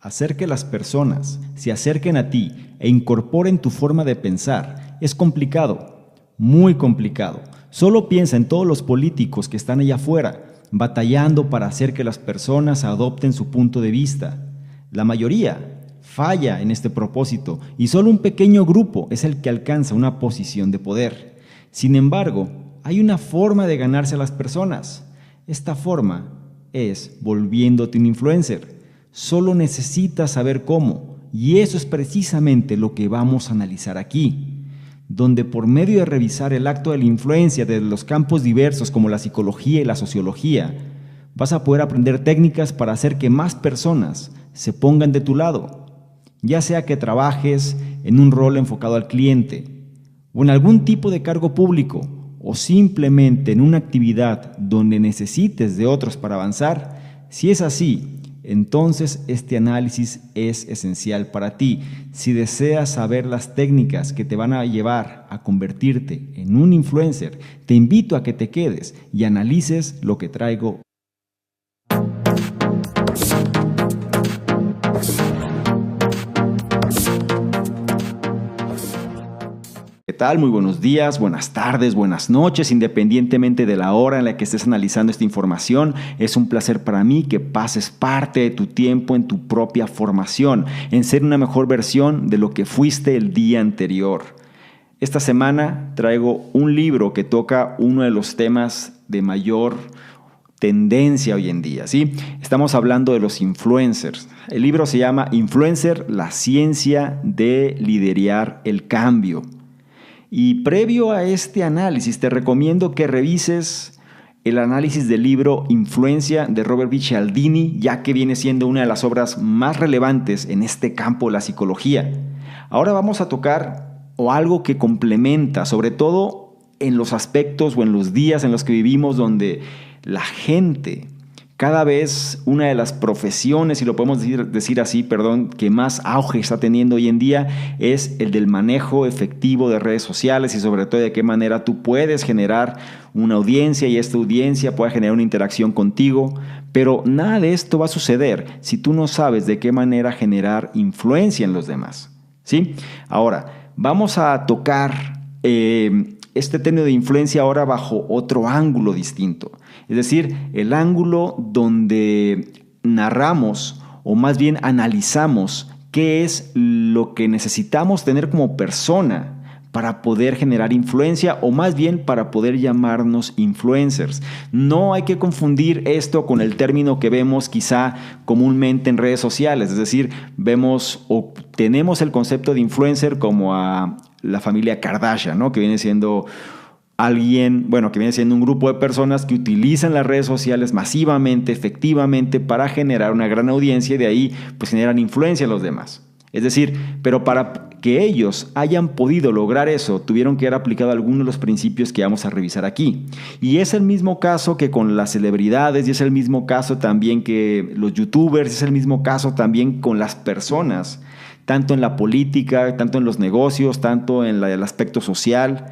Hacer que las personas se acerquen a ti e incorporen tu forma de pensar es complicado, muy complicado. Solo piensa en todos los políticos que están allá afuera, batallando para hacer que las personas adopten su punto de vista. La mayoría falla en este propósito y solo un pequeño grupo es el que alcanza una posición de poder. Sin embargo, hay una forma de ganarse a las personas. Esta forma es volviéndote un influencer. Solo necesitas saber cómo, y eso es precisamente lo que vamos a analizar aquí, donde por medio de revisar el acto de la influencia desde los campos diversos como la psicología y la sociología, vas a poder aprender técnicas para hacer que más personas se pongan de tu lado, ya sea que trabajes en un rol enfocado al cliente, o en algún tipo de cargo público, o simplemente en una actividad donde necesites de otros para avanzar. Si es así, entonces este análisis es esencial para ti. Si deseas saber las técnicas que te van a llevar a convertirte en un influencer, te invito a que te quedes y analices lo que traigo. ¿Qué tal? Muy buenos días, buenas tardes, buenas noches, independientemente de la hora en la que estés analizando esta información. Es un placer para mí que pases parte de tu tiempo en tu propia formación, en ser una mejor versión de lo que fuiste el día anterior. Esta semana traigo un libro que toca uno de los temas de mayor tendencia hoy en día, ¿sí? Estamos hablando de los influencers. El libro se llama Influencer, la ciencia de liderar el cambio. Y previo a este análisis, te recomiendo que revises el análisis del libro Influencia de Robert B. Cialdini, ya que viene siendo una de las obras más relevantes en este campo de la psicología. Ahora vamos a tocar algo que complementa, sobre todo en los aspectos o en los días en los que vivimos, donde la gente, cada vez una de las profesiones, y lo podemos decir así, que más auge está teniendo hoy en día es el del manejo efectivo de redes sociales y sobre todo de qué manera tú puedes generar una audiencia y esta audiencia pueda generar una interacción contigo. Pero nada de esto va a suceder si tú no sabes de qué manera generar influencia en los demás, ¿sí? Ahora, vamos a tocar este término de influencia ahora bajo otro ángulo distinto. Es decir, el ángulo donde narramos o más bien analizamos qué es lo que necesitamos tener como persona para poder generar influencia o más bien para poder llamarnos influencers. No hay que confundir esto con el término que vemos quizá comúnmente en redes sociales. Es decir, vemos o tenemos el concepto de influencer como a la familia Kardashian, ¿no? Que viene siendo que viene siendo un grupo de personas que utilizan las redes sociales masivamente, efectivamente, para generar una gran audiencia y de ahí pues generan influencia en los demás. Es decir, pero para que ellos hayan podido lograr eso, tuvieron que haber aplicado algunos de los principios que vamos a revisar aquí. Y es el mismo caso que con las celebridades, y es el mismo caso también que los youtubers, es el mismo caso también con las personas, tanto en la política, tanto en los negocios, tanto en el aspecto social,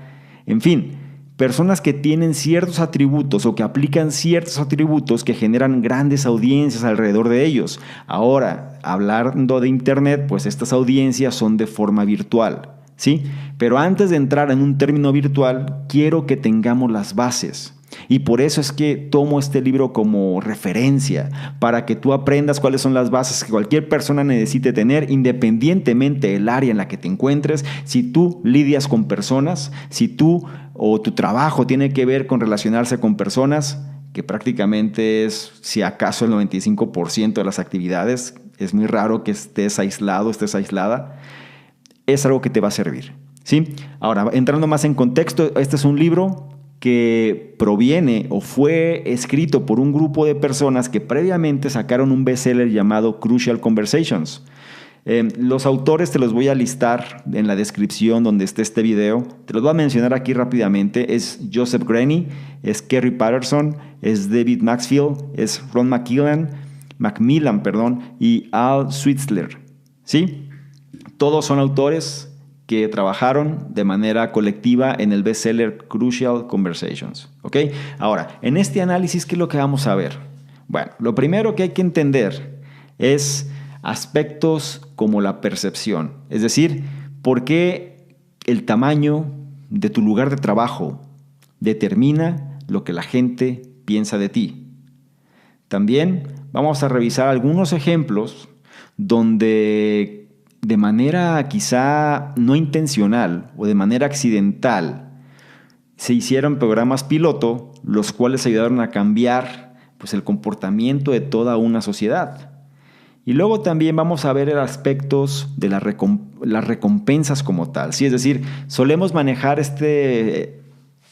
en fin. Personas que tienen ciertos atributos o que aplican ciertos atributos que generan grandes audiencias alrededor de ellos. Ahora, hablando de Internet, pues estas audiencias son de forma virtual, ¿sí? Pero antes de entrar en un término virtual, quiero que tengamos las bases. Y por eso es que tomo este libro como referencia, para que tú aprendas cuáles son las bases que cualquier persona necesite tener, independientemente del área en la que te encuentres. Si tú lidias con personas, si tú o tu trabajo tiene que ver con relacionarse con personas, que prácticamente es, si acaso, el 95% de las actividades, es muy raro que estés aislado, estés aislada, es algo que te va a servir, ¿sí? Ahora, entrando más en contexto, este es un libro que proviene o fue escrito por un grupo de personas que previamente sacaron un bestseller llamado Crucial Conversations. Los autores te los voy a listar en la descripción donde esté este video. Te los voy a mencionar aquí rápidamente. Es Joseph Grenny, es Kerry Patterson, es David Maxfield, es Ron Macmillan, y Al Switzler, ¿sí? Todos son autores que trabajaron de manera colectiva en el bestseller Crucial Conversations, ¿ok? Ahora, en este análisis, ¿qué es lo que vamos a ver? Bueno, lo primero que hay que entender es aspectos como la percepción. Es decir, por qué el tamaño de tu lugar de trabajo determina lo que la gente piensa de ti. También vamos a revisar algunos ejemplos donde de manera quizá no intencional o de manera accidental se hicieron programas piloto, los cuales ayudaron a cambiar el comportamiento de toda una sociedad. Y luego también vamos a ver aspectos de las recompensas como tal. ¿Sí? Es decir, solemos manejar este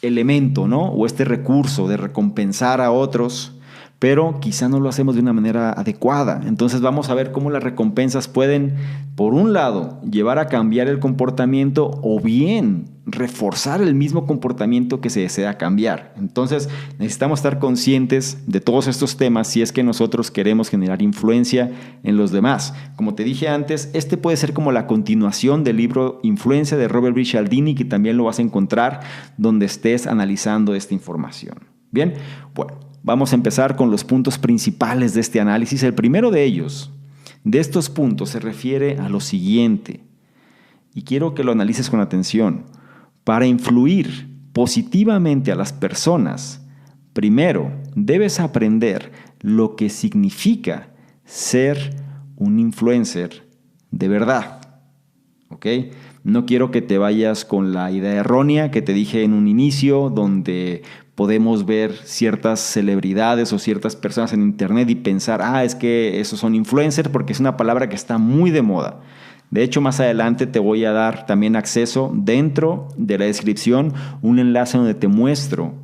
elemento, ¿no? O este recurso de recompensar a otros, pero quizá no lo hacemos de una manera adecuada. Entonces vamos a ver cómo las recompensas pueden, por un lado, llevar a cambiar el comportamiento o bien reforzar el mismo comportamiento que se desea cambiar. Entonces necesitamos estar conscientes de todos estos temas si es que nosotros queremos generar influencia en los demás. Como te dije antes, este puede ser como la continuación del libro Influencia de Robert B. Cialdini, que también lo vas a encontrar donde estés analizando esta información. Bien, bueno, vamos a empezar con los puntos principales de este análisis. El primero de ellos, de estos puntos, se refiere a lo siguiente, y quiero que lo analices con atención. Para influir positivamente a las personas, primero debes aprender lo que significa ser un influencer de verdad. ¿Ok? No quiero que te vayas con la idea errónea que te dije en un inicio, donde podemos ver ciertas celebridades o ciertas personas en internet y pensar, es que esos son influencers, porque es una palabra que está muy de moda. De hecho, más adelante te voy a dar también acceso dentro de la descripción, un enlace donde te muestro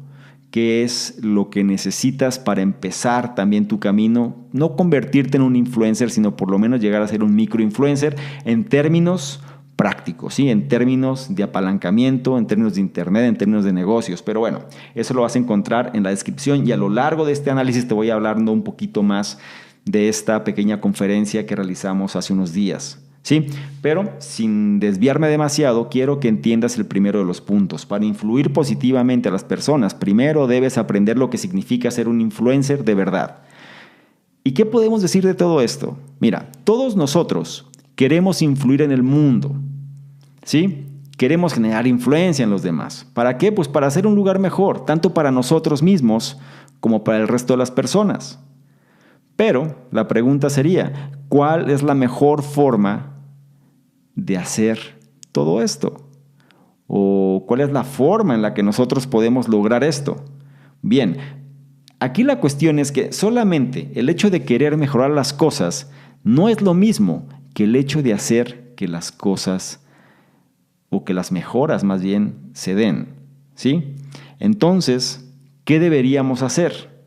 qué es lo que necesitas para empezar también tu camino, no convertirte en un influencer, sino por lo menos llegar a ser un microinfluencer en términos prácticos, ¿sí? En términos de apalancamiento, en términos de internet, en términos de negocios. Pero bueno, eso lo vas a encontrar en la descripción y a lo largo de este análisis te voy hablando un poquito más de esta pequeña conferencia que realizamos hace unos días. ¿Sí? Pero sin desviarme demasiado, quiero que entiendas el primero de los puntos. Para influir positivamente a las personas, primero debes aprender lo que significa ser un influencer de verdad. ¿Y qué podemos decir de todo esto? Mira, todos nosotros queremos influir en el mundo, ¿sí? Queremos generar influencia en los demás. ¿Para qué? Pues para hacer un lugar mejor, tanto para nosotros mismos como para el resto de las personas. Pero la pregunta sería, ¿cuál es la mejor forma de hacer todo esto? ¿O cuál es la forma en la que nosotros podemos lograr esto? Bien, aquí la cuestión es que solamente el hecho de querer mejorar las cosas no es lo mismo que el hecho de hacer que las cosas, o que las mejoras más bien, se den, ¿sí? Entonces, ¿qué deberíamos hacer?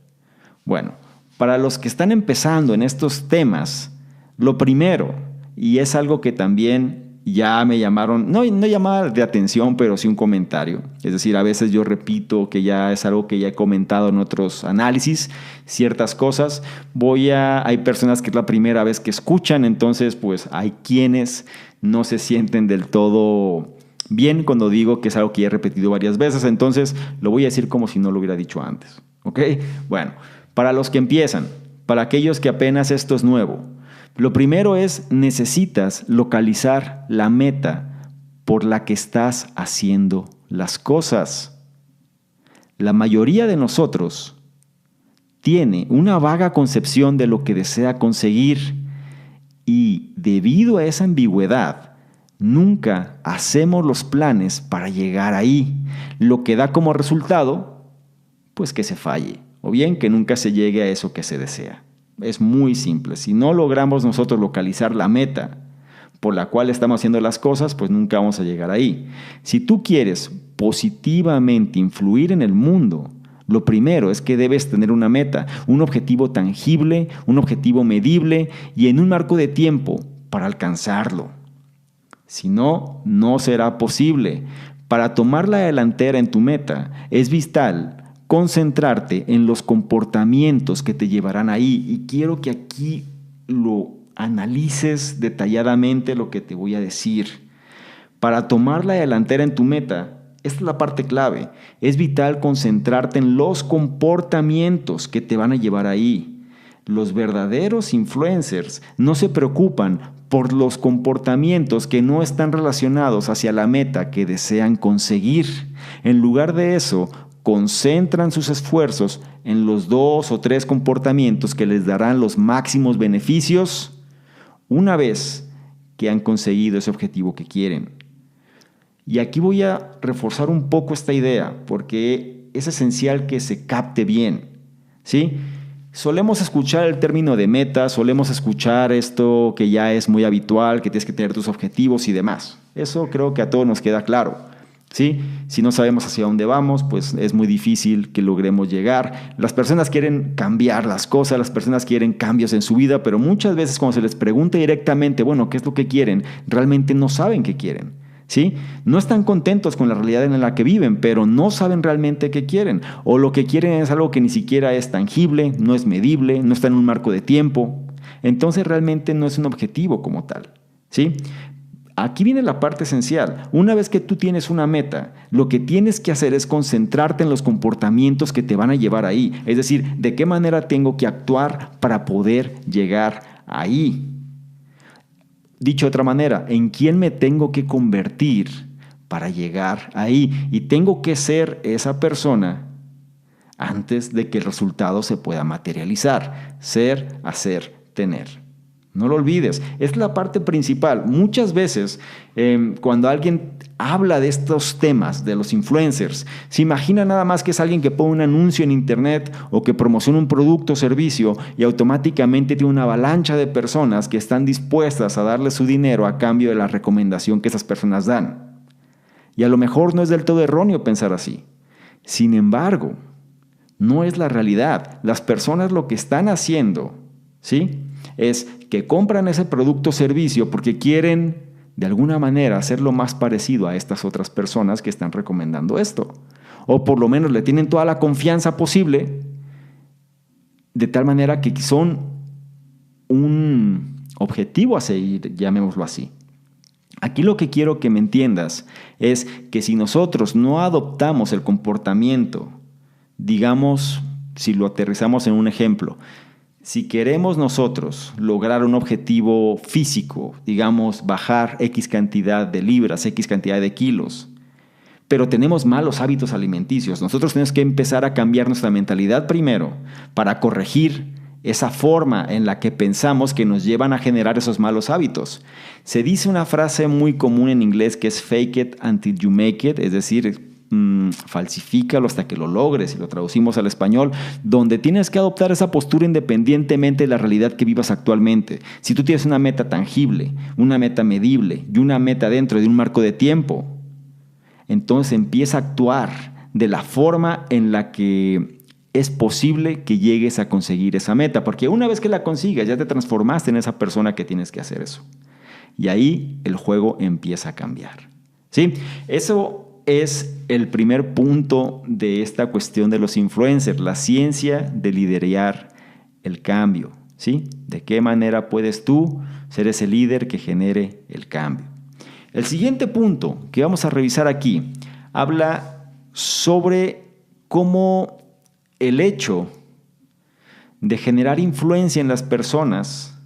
Bueno, para los que están empezando en estos temas, lo primero, y es algo que también ya me llamaron, no llamada de atención, pero sí un comentario. Es decir, a veces yo repito que ya es algo que ya he comentado en otros análisis, ciertas cosas. Hay personas que es la primera vez que escuchan, entonces pues hay quienes no se sienten del todo bien cuando digo que es algo que ya he repetido varias veces, entonces lo voy a decir como si no lo hubiera dicho antes. ¿Ok? Bueno, para los que empiezan, para aquellos que apenas esto es nuevo, lo primero es, necesitas localizar la meta por la que estás haciendo las cosas. La mayoría de nosotros tiene una vaga concepción de lo que desea conseguir y debido a esa ambigüedad, nunca hacemos los planes para llegar ahí, lo que da como resultado, pues que se falle, o bien que nunca se llegue a eso que se desea. Es muy simple. Si no logramos nosotros localizar la meta por la cual estamos haciendo las cosas, pues nunca vamos a llegar ahí. Si tú quieres positivamente influir en el mundo, lo primero es que debes tener una meta, un objetivo tangible, un objetivo medible y en un marco de tiempo para alcanzarlo. Si no, no será posible. Para tomar la delantera en tu meta, es vital concentrarte en los comportamientos que te llevarán ahí. Y quiero que aquí lo analices detalladamente lo que te voy a decir. Para tomar la delantera en tu meta, esta es la parte clave. Es vital concentrarte en los comportamientos que te van a llevar ahí. Los verdaderos influencers no se preocupan por los comportamientos que no están relacionados hacia la meta que desean conseguir. En lugar de eso, concentran sus esfuerzos en los 2 o 3 comportamientos que les darán los máximos beneficios una vez que han conseguido ese objetivo que quieren. Y aquí voy a reforzar un poco esta idea porque es esencial que se capte bien, ¿sí? Solemos escuchar el término de meta, solemos escuchar esto que ya es muy habitual, que tienes que tener tus objetivos y demás. Eso creo que a todos nos queda claro, ¿sí? Si no sabemos hacia dónde vamos, pues es muy difícil que logremos llegar. Las personas quieren cambiar las cosas, las personas quieren cambios en su vida, pero muchas veces cuando se les pregunta directamente, bueno, ¿qué es lo que quieren? Realmente no saben qué quieren. ¿Sí? No están contentos con la realidad en la que viven, pero no saben realmente qué quieren. O lo que quieren es algo que ni siquiera es tangible, no es medible, no está en un marco de tiempo. Entonces realmente no es un objetivo como tal, ¿sí? Aquí viene la parte esencial. Una vez que tú tienes una meta, lo que tienes que hacer es concentrarte en los comportamientos que te van a llevar ahí. Es decir, de qué manera tengo que actuar para poder llegar ahí. Dicho de otra manera, ¿en quién me tengo que convertir para llegar ahí? Y tengo que ser esa persona antes de que el resultado se pueda materializar. Ser, hacer, tener. No lo olvides, es la parte principal. Muchas veces cuando alguien habla de estos temas, de los influencers, se imagina nada más que es alguien que pone un anuncio en internet o que promociona un producto o servicio y automáticamente tiene una avalancha de personas que están dispuestas a darle su dinero a cambio de la recomendación que esas personas dan. Y a lo mejor no es del todo erróneo pensar así. Sin embargo, no es la realidad. Las personas lo que están haciendo, ¿sí?, es que compran ese producto o servicio porque quieren de alguna manera hacerlo más parecido a estas otras personas que están recomendando esto. O por lo menos le tienen toda la confianza posible, de tal manera que son un objetivo a seguir, llamémoslo así. Aquí lo que quiero que me entiendas es que si nosotros no adoptamos el comportamiento, digamos, si lo aterrizamos en un ejemplo, si queremos nosotros lograr un objetivo físico, digamos, bajar X cantidad de libras, X cantidad de kilos, pero tenemos malos hábitos alimenticios, nosotros tenemos que empezar a cambiar nuestra mentalidad primero para corregir esa forma en la que pensamos que nos llevan a generar esos malos hábitos. Se dice una frase muy común en inglés que es fake it until you make it, es decir, falsifícalo hasta que lo logres, y lo traducimos al español, donde tienes que adoptar esa postura independientemente de la realidad que vivas actualmente. Si tú tienes una meta tangible, una meta medible y una meta dentro de un marco de tiempo, entonces empieza a actuar de la forma en la que es posible que llegues a conseguir esa meta, porque una vez que la consigas ya te transformaste en esa persona que tienes que hacer eso. Y ahí el juego empieza a cambiar, ¿sí? Eso es el primer punto de esta cuestión de los influencers, la ciencia de liderar el cambio, ¿sí? ¿De qué manera puedes tú ser ese líder que genere el cambio? El siguiente punto que vamos a revisar aquí habla sobre cómo el hecho de generar influencia en las personas,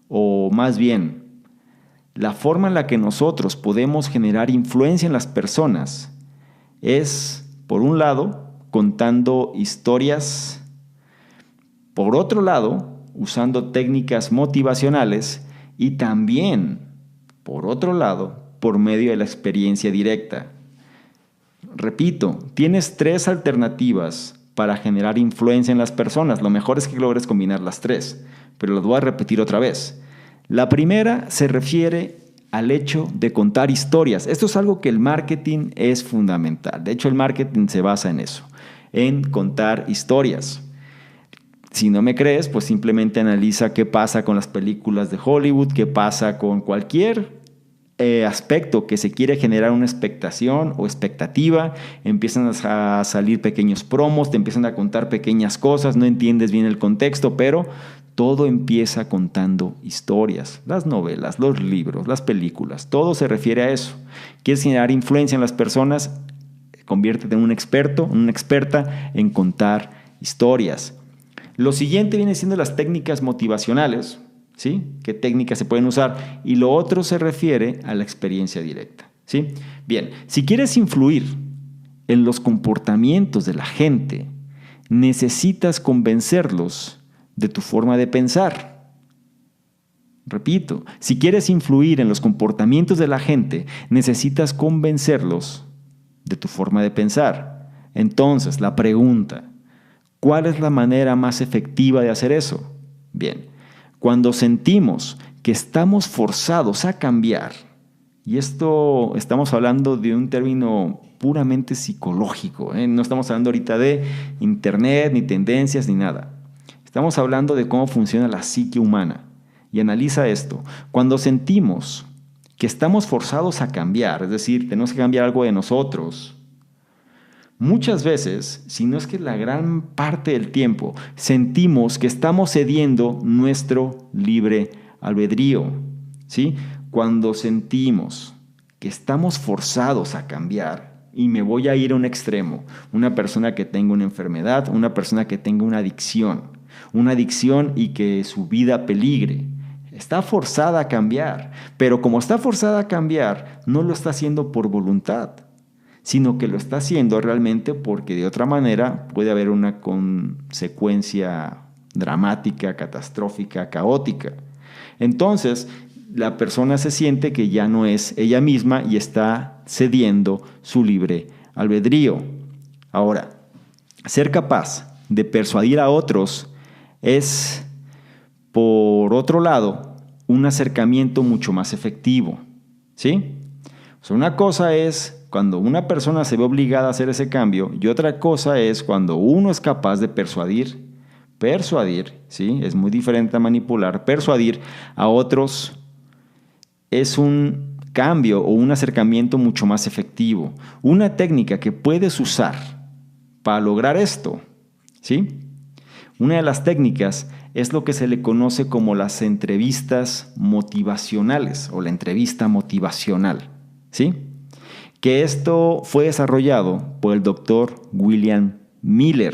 o más bien, la forma en la que nosotros podemos generar influencia en las personas es, por un lado, contando historias, por otro lado, usando técnicas motivacionales y también, por otro lado, por medio de la experiencia directa. Repito, tienes 3 alternativas para generar influencia en las personas. Lo mejor es que logres combinar las 3, pero las voy a repetir otra vez. La primera se refiere al hecho de contar historias. Esto es algo que el marketing es fundamental. De hecho, el marketing se basa en eso, en contar historias. Si no me crees, pues simplemente analiza qué pasa con las películas de Hollywood, qué pasa con cualquier aspecto que se quiere generar una expectación o expectativa. Empiezan a salir pequeños promos, te empiezan a contar pequeñas cosas, no entiendes bien el contexto, pero todo empieza contando historias. Las novelas, los libros, las películas, todo se refiere a eso. ¿Quieres generar influencia en las personas? Conviértete en un experto, en una experta en contar historias. Lo siguiente viene siendo las técnicas motivacionales, ¿sí? ¿Qué técnicas se pueden usar? Y lo otro se refiere a la experiencia directa, ¿sí? Bien, si quieres influir en los comportamientos de la gente, necesitas convencerlos de tu forma de pensar. Repito, si quieres influir en los comportamientos de la gente, necesitas convencerlos de tu forma de pensar. Entonces, la pregunta, ¿cuál es la manera más efectiva de hacer eso? Bien, cuando sentimos que estamos forzados a cambiar, y esto estamos hablando de un término puramente psicológico, no estamos hablando ahorita de internet, ni tendencias, ni nada. Estamos hablando de cómo funciona la psique humana. Y analiza esto. Cuando sentimos que estamos forzados a cambiar, es decir, tenemos que cambiar algo de nosotros, muchas veces, si no es que la gran parte del tiempo, sentimos que estamos cediendo nuestro libre albedrío, ¿sí? Cuando sentimos que estamos forzados a cambiar, y me voy a ir a un extremo, una persona que tenga una enfermedad, una persona que tenga una adicción y que su vida peligre, está forzada a cambiar, pero como está forzada a cambiar, no lo está haciendo por voluntad, sino que lo está haciendo realmente porque de otra manera puede haber una consecuencia dramática, catastrófica, caótica. Entonces, la persona se siente que ya no es ella misma y está cediendo su libre albedrío. Ahora, ser capaz de persuadir a otros es, por otro lado, un acercamiento mucho más efectivo, ¿sí? O sea, una cosa es cuando una persona se ve obligada a hacer ese cambio y otra cosa es cuando uno es capaz de persuadir, ¿sí? Es muy diferente a manipular. Persuadir a otros es un cambio o un acercamiento mucho más efectivo. Una técnica que puedes usar para lograr esto, ¿sí? Una de las técnicas es lo que se le conoce como las entrevistas motivacionales o la entrevista motivacional, ¿sí? Que esto fue desarrollado por el doctor William Miller.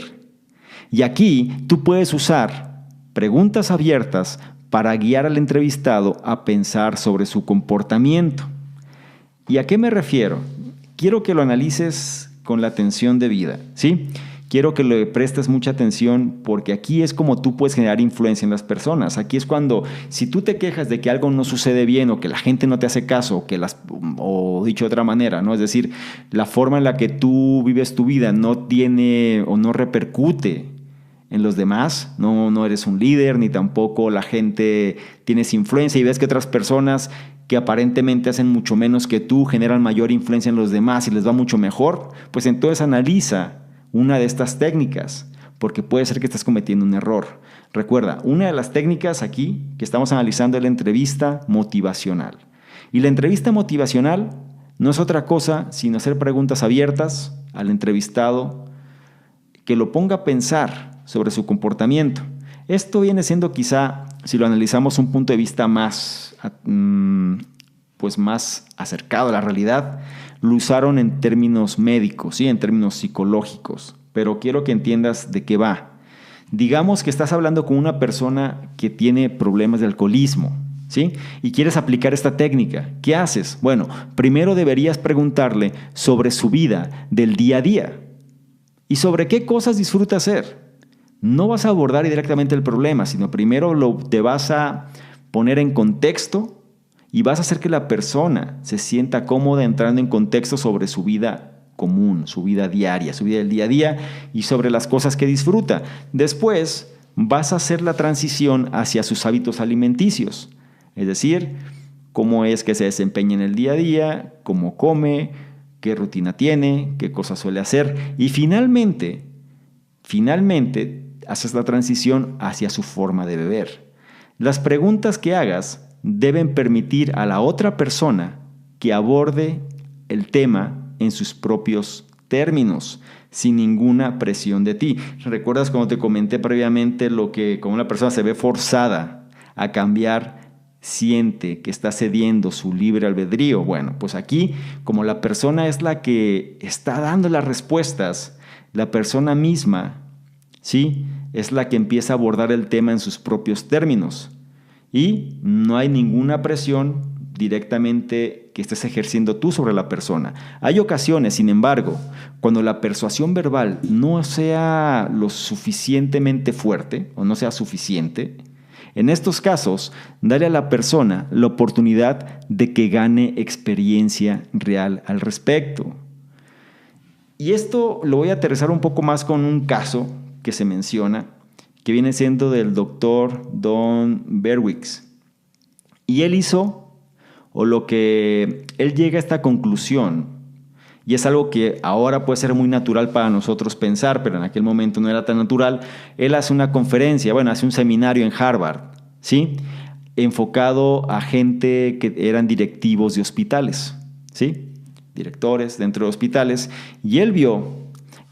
Y aquí tú puedes usar preguntas abiertas para guiar al entrevistado a pensar sobre su comportamiento. ¿Y a qué me refiero? Quiero que lo analices con la atención debida, ¿sí? Quiero que le prestes mucha atención porque aquí es como tú puedes generar influencia en las personas. Aquí es cuando, si tú te quejas de que algo no sucede bien o que la gente no te hace caso, o dicho de otra manera, ¿no? Es decir, la forma en la que tú vives tu vida no tiene o no repercute en los demás, no eres un líder, ni tampoco la gente tienes influencia y ves que otras personas que aparentemente hacen mucho menos que tú generan mayor influencia en los demás y les va mucho mejor, pues entonces analiza una de estas técnicas, porque puede ser que estés cometiendo un error. Recuerda, una de las técnicas aquí que estamos analizando es la entrevista motivacional. Y la entrevista motivacional no es otra cosa sino hacer preguntas abiertas al entrevistado que lo ponga a pensar sobre su comportamiento. Esto viene siendo quizá, si lo analizamos un punto de vista más acercado a la realidad, lo usaron en términos médicos, ¿sí? En términos psicológicos, pero quiero que entiendas de qué va. Digamos que estás hablando con una persona que tiene problemas de alcoholismo, ¿sí? Y quieres aplicar esta técnica. ¿Qué haces? Bueno, primero deberías preguntarle sobre su vida del día a día y sobre qué cosas disfruta hacer. No vas a abordar directamente el problema, sino primero te vas a poner en contexto y vas a hacer que la persona se sienta cómoda entrando en contexto sobre su vida común, su vida diaria, su vida del día a día y sobre las cosas que disfruta. Después vas a hacer la transición hacia sus hábitos alimenticios, es decir, cómo es que se desempeña en el día a día, cómo come, qué rutina tiene, qué cosas suele hacer y finalmente haces la transición hacia su forma de beber. Las preguntas que hagas deben permitir a la otra persona que aborde el tema en sus propios términos, sin ninguna presión de ti. ¿Recuerdas cuando te comenté previamente como una persona se ve forzada a cambiar, siente que está cediendo su libre albedrío? Bueno, pues aquí, como la persona es la que está dando las respuestas, la persona misma, ¿sí? es la que empieza a abordar el tema en sus propios términos y no hay ninguna presión directamente que estés ejerciendo tú sobre la persona. Hay ocasiones, sin embargo, cuando la persuasión verbal no sea lo suficientemente fuerte o no sea suficiente, en estos casos, dale a la persona la oportunidad de que gane experiencia real al respecto. Y esto lo voy a aterrizar un poco más con un caso que se menciona, que viene siendo del doctor Don Berwick. Y él él llega a esta conclusión, y es algo que ahora puede ser muy natural para nosotros pensar, pero en aquel momento no era tan natural. Él hace una conferencia, hace un seminario en Harvard, ¿sí? Enfocado a gente que eran directivos de hospitales, ¿sí? Directores dentro de hospitales, y él vio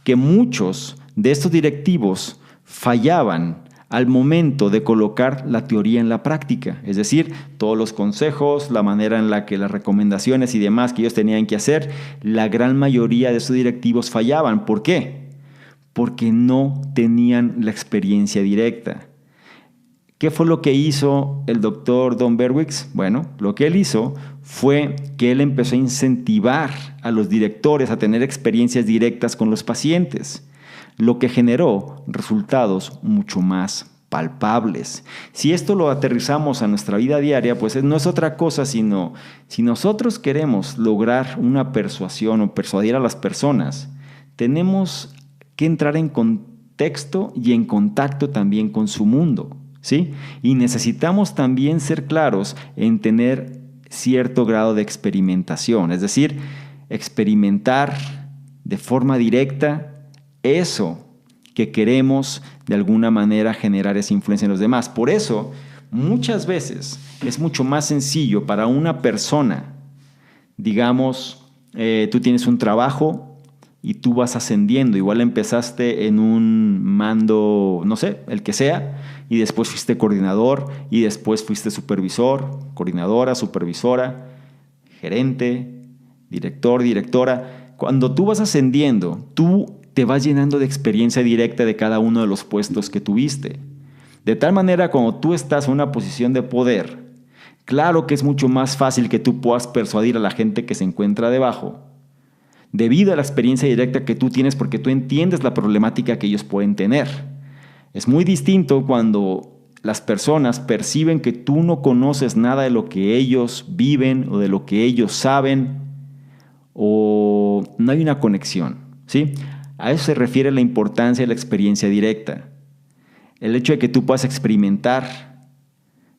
que muchos de estos directivos fallaban al momento de colocar la teoría en la práctica, es decir, todos los consejos, la manera en la que las recomendaciones y demás que ellos tenían que hacer, la gran mayoría de esos directivos fallaban. ¿Por qué? Porque no tenían la experiencia directa. ¿Qué fue lo que hizo el doctor Don Berwick? Bueno, lo que él hizo fue que él empezó a incentivar a los directores a tener experiencias directas con los pacientes, lo que generó resultados mucho más palpables. Si esto lo aterrizamos a nuestra vida diaria, pues no es otra cosa sino, si nosotros queremos lograr una persuasión o persuadir a las personas, tenemos que entrar en contexto y en contacto también con su mundo, ¿sí? Y necesitamos también ser claros en tener cierto grado de experimentación, es decir, experimentar de forma directa eso que queremos de alguna manera generar esa influencia en los demás. Por eso, muchas veces es mucho más sencillo para una persona, digamos, tú tienes un trabajo y tú vas ascendiendo. Igual empezaste en un mando, no sé, el que sea, y después fuiste coordinador, y después fuiste supervisor, coordinadora, supervisora, gerente, director, directora. Cuando tú vas ascendiendo, tú te vas llenando de experiencia directa de cada uno de los puestos que tuviste. De tal manera, cuando tú estás en una posición de poder, claro que es mucho más fácil que tú puedas persuadir a la gente que se encuentra debajo, debido a la experiencia directa que tú tienes, porque tú entiendes la problemática que ellos pueden tener. Es muy distinto cuando las personas perciben que tú no conoces nada de lo que ellos viven o de lo que ellos saben, o no hay una conexión, ¿sí? A eso se refiere la importancia de la experiencia directa. El hecho de que tú puedas experimentar,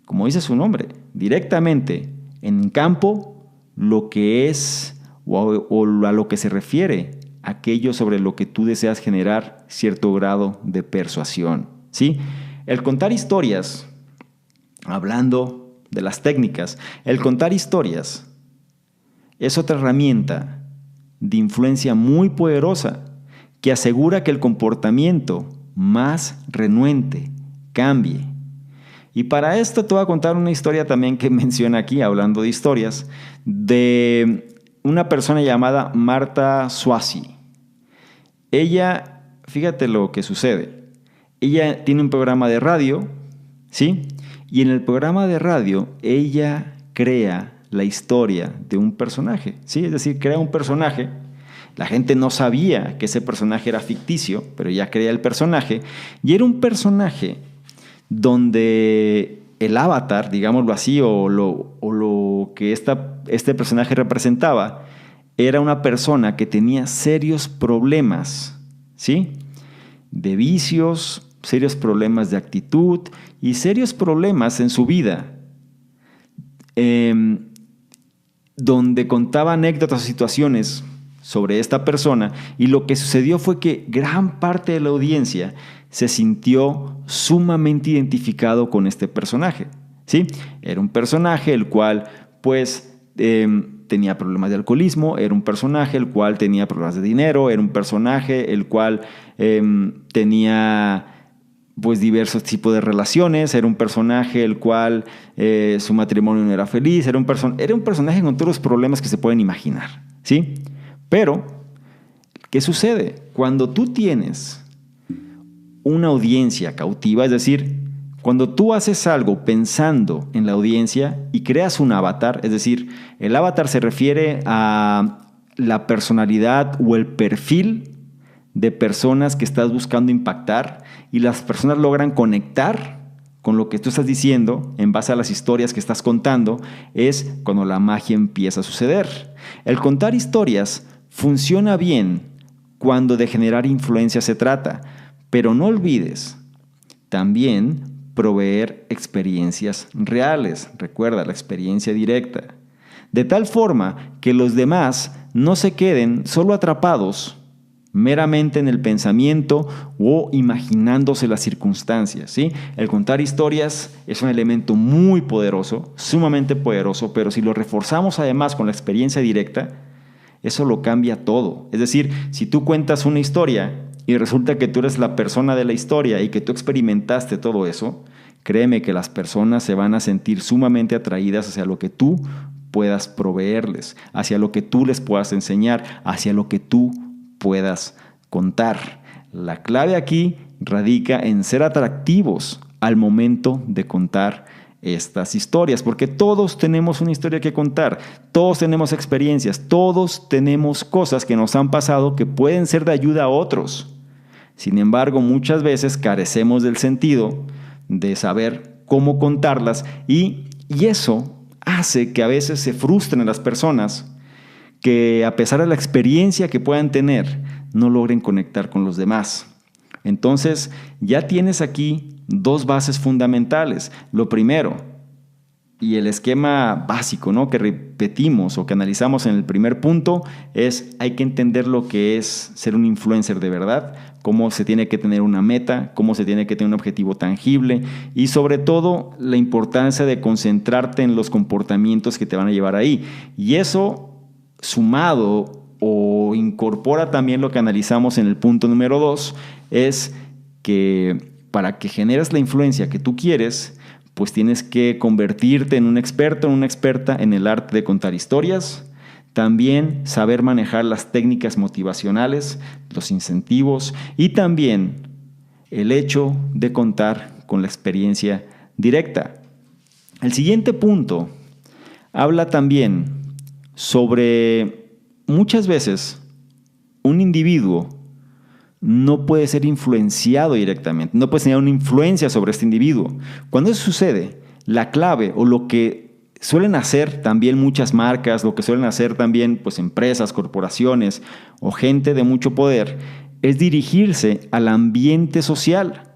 como dice su nombre, directamente en campo lo que es o a lo que se refiere aquello sobre lo que tú deseas generar cierto grado de persuasión, ¿sí? El contar historias, hablando de las técnicas, el contar historias es otra herramienta de influencia muy poderosa que asegura que el comportamiento más renuente cambie. Y para esto te voy a contar una historia también que menciona aquí, hablando de historias, de una persona llamada Marta Suasi. Ella, fíjate lo que sucede, ella tiene un programa de radio, ¿sí? Y en el programa de radio ella crea la historia de un personaje, ¿sí? Es decir, crea un personaje. La gente no sabía que ese personaje era ficticio, pero ella crea el personaje. Y era un personaje donde el avatar, digámoslo así, o lo que este personaje representaba, era una persona que tenía serios problemas, ¿sí? De vicios, serios problemas de actitud y serios problemas en su vida, donde contaba anécdotas o situaciones sobre esta persona, y lo que sucedió fue que gran parte de la audiencia se sintió sumamente identificado con este personaje, ¿sí? Era un personaje el cual pues tenía problemas de alcoholismo, era un personaje el cual tenía problemas de dinero, era un personaje el cual tenía pues diversos tipos de relaciones, era un personaje el cual su matrimonio no era feliz, era un personaje con todos los problemas que se pueden imaginar, ¿sí? Pero, ¿qué sucede? Cuando tú tienes una audiencia cautiva, es decir, cuando tú haces algo pensando en la audiencia y creas un avatar, es decir, el avatar se refiere a la personalidad o el perfil de personas que estás buscando impactar y las personas logran conectar con lo que tú estás diciendo en base a las historias que estás contando, es cuando la magia empieza a suceder. El contar historias funciona bien cuando de generar influencia se trata, pero no olvides también proveer experiencias reales. Recuerda, la experiencia directa. De tal forma que los demás no se queden solo atrapados meramente en el pensamiento o imaginándose las circunstancias, ¿sí? El contar historias es un elemento muy poderoso, sumamente poderoso, pero si lo reforzamos además con la experiencia directa, eso lo cambia todo. Es decir, si tú cuentas una historia y resulta que tú eres la persona de la historia y que tú experimentaste todo eso, créeme que las personas se van a sentir sumamente atraídas hacia lo que tú puedas proveerles, hacia lo que tú les puedas enseñar, hacia lo que tú puedas contar. La clave aquí radica en ser atractivos al momento de contar estas historias, porque todos tenemos una historia que contar, todos tenemos experiencias, todos tenemos cosas que nos han pasado que pueden ser de ayuda a otros. Sin embargo, muchas veces carecemos del sentido de saber cómo contarlas y eso hace que a veces se frustren las personas que a pesar de la experiencia que puedan tener, no logren conectar con los demás. Entonces, ya tienes aquí dos bases fundamentales. Lo primero, y el esquema básico, ¿no?, que repetimos o que analizamos en el primer punto, es hay que entender lo que es ser un influencer de verdad, cómo se tiene que tener una meta, cómo se tiene que tener un objetivo tangible y sobre todo la importancia de concentrarte en los comportamientos que te van a llevar ahí. Y eso sumado o incorpora también lo que analizamos en el punto número 2, es que para que generes la influencia que tú quieres, pues tienes que convertirte en un experto, en una experta en el arte de contar historias, también saber manejar las técnicas motivacionales, los incentivos y también el hecho de contar con la experiencia directa. El siguiente punto habla también sobre muchas veces un individuo no puede ser influenciado directamente, no puede tener una influencia sobre este individuo. Cuando eso sucede, la clave o lo que suelen hacer también muchas marcas, lo que suelen hacer también pues, empresas, corporaciones o gente de mucho poder, es dirigirse al ambiente social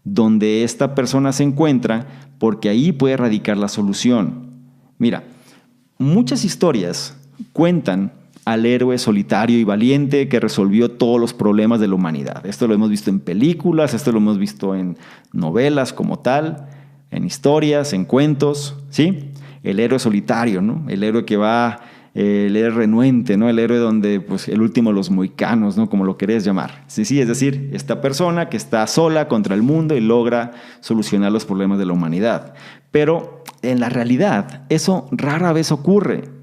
donde esta persona se encuentra, porque ahí puede radicar la solución. Mira, muchas historias cuentan al héroe solitario y valiente que resolvió todos los problemas de la humanidad. Esto lo hemos visto en películas, esto lo hemos visto en novelas como tal, en historias, en cuentos, ¿sí? El héroe solitario, ¿no? El héroe que va, el héroe renuente, ¿no? El héroe donde, pues, el último de los mohicanos, ¿no? Como lo querés llamar. Sí, es decir, esta persona que está sola contra el mundo y logra solucionar los problemas de la humanidad. Pero en la realidad, eso rara vez ocurre.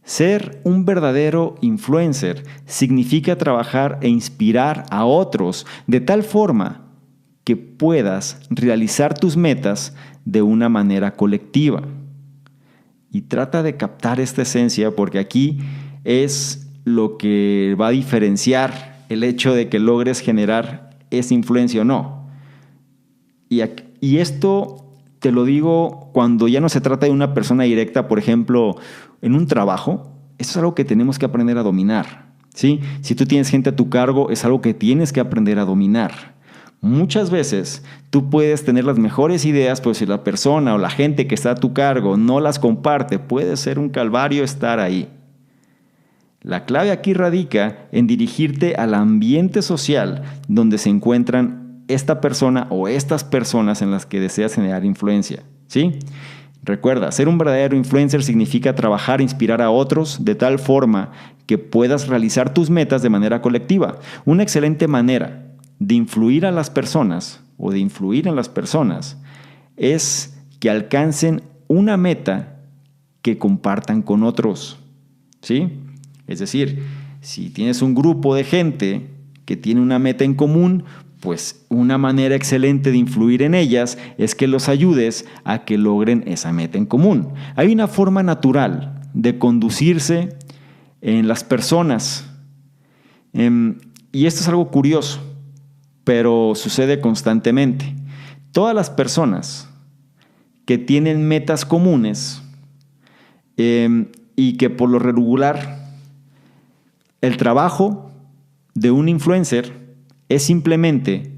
Ser un verdadero influencer significa trabajar e inspirar a otros de tal forma que puedas realizar tus metas de una manera colectiva. Y trata de captar esta esencia porque aquí es lo que va a diferenciar el hecho de que logres generar esa influencia o no. Y esto te lo digo cuando ya no se trata de una persona directa, por ejemplo, en un trabajo. Eso es algo que tenemos que aprender a dominar, ¿sí? Si tú tienes gente a tu cargo, es algo que tienes que aprender a dominar. Muchas veces tú puedes tener las mejores ideas, pero si la persona o la gente que está a tu cargo no las comparte, puede ser un calvario estar ahí. La clave aquí radica en dirigirte al ambiente social donde se encuentran esta persona o estas personas en las que deseas generar influencia, ¿sí? Recuerda, ser un verdadero influencer significa trabajar e inspirar a otros de tal forma que puedas realizar tus metas de manera colectiva. Una excelente manera de influir a las personas o de influir en las personas es que alcancen una meta que compartan con otros, ¿sí? Es decir, si tienes un grupo de gente que tiene una meta en común, pues una manera excelente de influir en ellas es que los ayudes a que logren esa meta en común. Hay una forma natural de conducirse en las personas. Y esto es algo curioso, pero sucede constantemente. Todas las personas que tienen metas comunes y que por lo regular el trabajo de un influencer es simplemente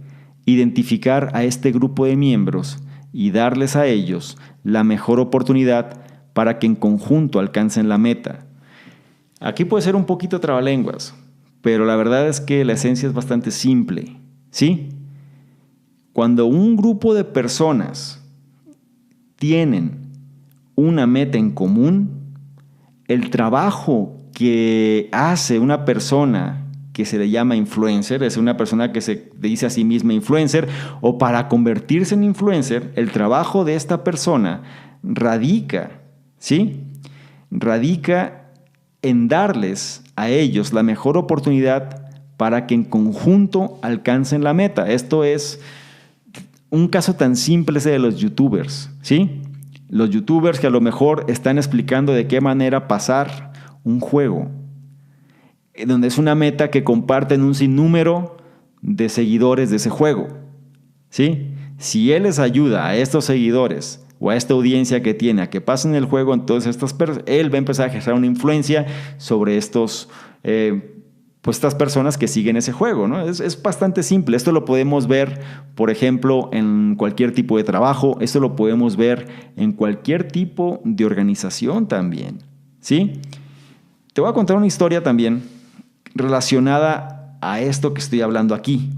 identificar a este grupo de miembros y darles a ellos la mejor oportunidad para que en conjunto alcancen la meta. Aquí puede ser un poquito trabalenguas, pero la verdad es que la esencia es bastante simple, ¿sí? Cuando un grupo de personas tienen una meta en común, el trabajo que hace una persona que se le llama influencer, es una persona que se dice a sí misma influencer, o para convertirse en influencer, el trabajo de esta persona radica, ¿sí? Radica en darles a ellos la mejor oportunidad para que en conjunto alcancen la meta. Esto es un caso tan simple ese de los youtubers, ¿sí? Los youtubers que a lo mejor están explicando de qué manera pasar un juego, donde es una meta que comparten un sinnúmero de seguidores de ese juego, ¿sí? Si él les ayuda a estos seguidores o a esta audiencia que tiene a que pasen el juego, entonces él va a empezar a ejercer una influencia sobre estas personas que siguen ese juego, ¿no? Es bastante simple. Esto lo podemos ver, por ejemplo, en cualquier tipo de trabajo. Esto lo podemos ver en cualquier tipo de organización también, ¿sí? Te voy a contar una historia también relacionada a esto que estoy hablando aquí.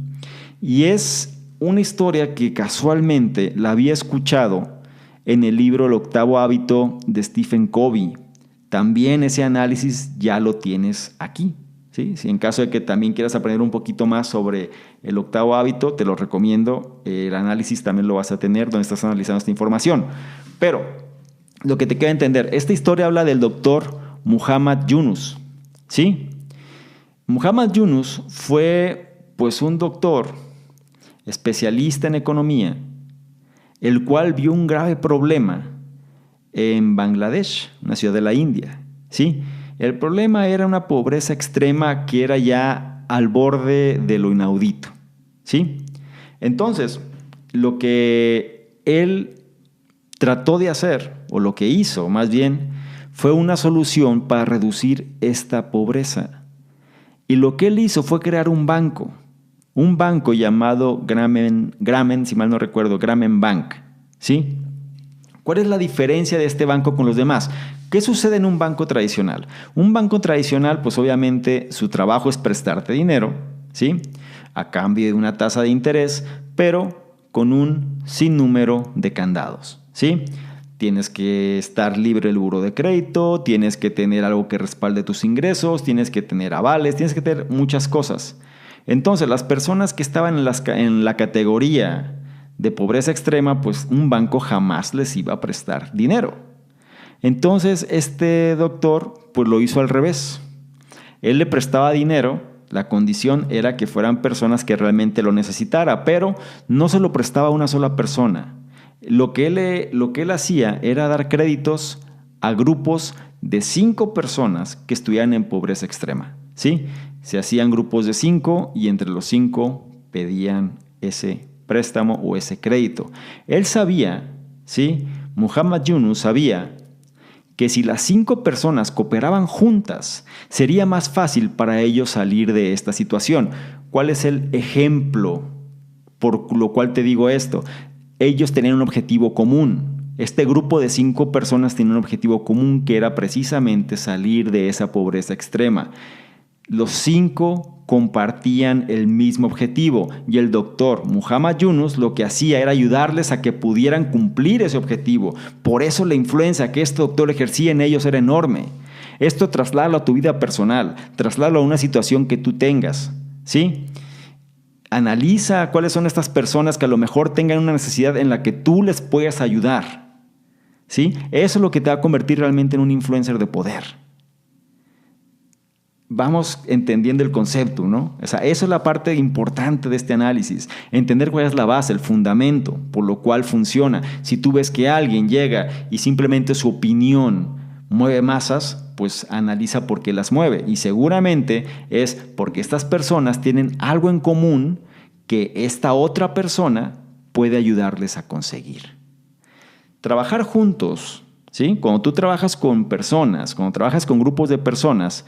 Y es una historia que casualmente la había escuchado en el libro El octavo hábito de Stephen Covey. También ese análisis ya lo tienes aquí, ¿sí? Si en caso de que también quieras aprender un poquito más sobre el octavo hábito, te lo recomiendo. El análisis también lo vas a tener donde estás analizando esta información. Pero lo que te queda entender, esta historia habla del doctor Muhammad Yunus, ¿sí? Muhammad Yunus fue pues un doctor especialista en economía, el cual vio un grave problema en Bangladesh, una ciudad de la India, ¿sí? El problema era una pobreza extrema que era ya al borde de lo inaudito, ¿sí? Entonces, lo que él trató de hacer, o lo que hizo más bien, fue una solución para reducir esta pobreza. Y lo que él hizo fue crear un banco llamado Grameen, si mal no recuerdo, Grameen Bank, ¿sí? ¿Cuál es la diferencia de este banco con los demás? ¿Qué sucede en un banco tradicional? Un banco tradicional, pues obviamente su trabajo es prestarte dinero, ¿sí? A cambio de una tasa de interés, pero con un sinnúmero de candados, ¿sí? Tienes que estar libre del buro de crédito, tienes que tener algo que respalde tus ingresos, tienes que tener avales, tienes que tener muchas cosas. Entonces, las personas que estaban en la categoría de pobreza extrema, pues un banco jamás les iba a prestar dinero. Entonces, este doctor pues lo hizo al revés. Él le prestaba dinero, la condición era que fueran personas que realmente lo necesitaran, pero no se lo prestaba a una sola persona. Lo que él hacía era dar créditos a grupos de 5 personas que estuvieran en pobreza extrema, ¿sí? Se hacían grupos de 5 y entre los 5 pedían ese préstamo o ese crédito. Él sabía, ¿sí? Muhammad Yunus sabía que si las 5 personas cooperaban juntas, sería más fácil para ellos salir de esta situación. ¿Cuál es el ejemplo por lo cual te digo esto? Ellos tenían un objetivo común. Este grupo de 5 personas tenía un objetivo común que era precisamente salir de esa pobreza extrema. Los 5 compartían el mismo objetivo y el doctor Muhammad Yunus lo que hacía era ayudarles a que pudieran cumplir ese objetivo. Por eso la influencia que este doctor ejercía en ellos era enorme. Esto trasládalo a tu vida personal, trasládalo a una situación que tú tengas, ¿sí? Analiza cuáles son estas personas que a lo mejor tengan una necesidad en la que tú les puedas ayudar, ¿sí? Eso es lo que te va a convertir realmente en un influencer de poder. vamos entendiendo el concepto, ¿no? O sea, eso es la parte importante de este análisis, entender cuál es la base, el fundamento, por lo cual funciona. Si tú ves que alguien llega y simplemente su opinión mueve masas, pues analiza por qué las mueve. Y seguramente es porque estas personas tienen algo en común que esta otra persona puede ayudarles a conseguir. Trabajar juntos, ¿sí? Cuando tú trabajas con personas, cuando trabajas con grupos de personas,